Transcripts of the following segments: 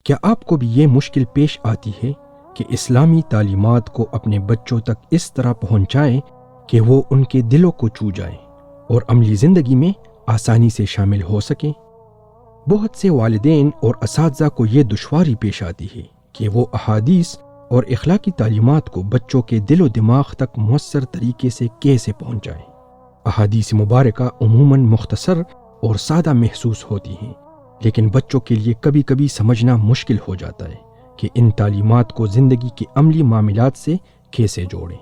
کیا آپ کو بھی یہ مشکل پیش آتی ہے کہ اسلامی تعلیمات کو اپنے بچوں تک اس طرح پہنچائیں کہ وہ ان کے دلوں کو چھو جائیں اور عملی زندگی میں آسانی سے شامل ہو سکیں؟ بہت سے والدین اور اساتذہ کو یہ دشواری پیش آتی ہے کہ وہ احادیث اور اخلاقی تعلیمات کو بچوں کے دل و دماغ تک مؤثر طریقے سے کیسے پہنچائیں۔ احادیث مبارکہ عموماً مختصر اور سادہ محسوس ہوتی ہیں، لیکن بچوں کے لیے کبھی کبھی سمجھنا مشکل ہو جاتا ہے کہ ان تعلیمات کو زندگی کے عملی معاملات سے کیسے جوڑیں۔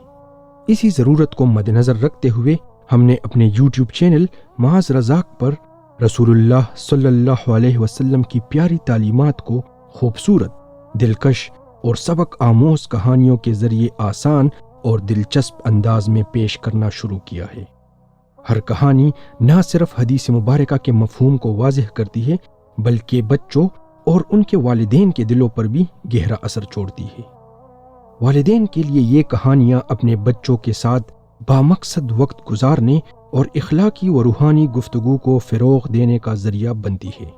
اسی ضرورت کو مد نظر رکھتے ہوئے ہم نے اپنے یوٹیوب چینل معاذ رزاق پر رسول اللہ صلی اللہ علیہ وسلم کی پیاری تعلیمات کو خوبصورت، دلکش اور سبق آموز کہانیوں کے ذریعے آسان اور دلچسپ انداز میں پیش کرنا شروع کیا ہے۔ ہر کہانی نہ صرف حدیث مبارکہ کے مفہوم کو واضح کرتی ہے بلکہ بچوں اور ان کے والدین کے دلوں پر بھی گہرا اثر چھوڑتی ہے۔ والدین کے لیے یہ کہانیاں اپنے بچوں کے ساتھ بامقصد وقت گزارنے اور اخلاقی و روحانی گفتگو کو فروغ دینے کا ذریعہ بنتی ہے۔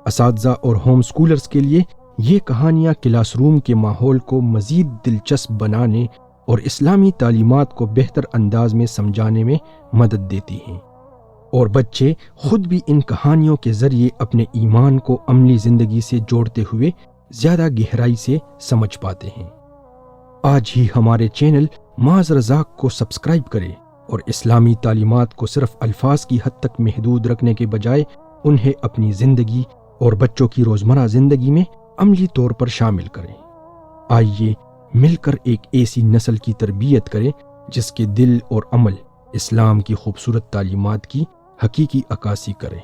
اساتذہ اور ہوم سکولرز کے لیے یہ کہانیاں کلاس روم کے ماحول کو مزید دلچسپ بنانے اور اسلامی تعلیمات کو بہتر انداز میں سمجھانے میں مدد دیتی ہیں، اور بچے خود بھی ان کہانیوں کے ذریعے اپنے ایمان کو عملی زندگی سے جوڑتے ہوئے زیادہ گہرائی سے سمجھ پاتے ہیں۔ آج ہی ہمارے چینل معاذ رزاق کو سبسکرائب کریں اور اسلامی تعلیمات کو صرف الفاظ کی حد تک محدود رکھنے کے بجائے انہیں اپنی زندگی اور بچوں کی روزمرہ زندگی میں عملی طور پر شامل کریں۔ آئیے مل کر ایک ایسی نسل کی تربیت کریں جس کے دل اور عمل اسلام کی خوبصورت تعلیمات کی حقیقی عکاسی کریں۔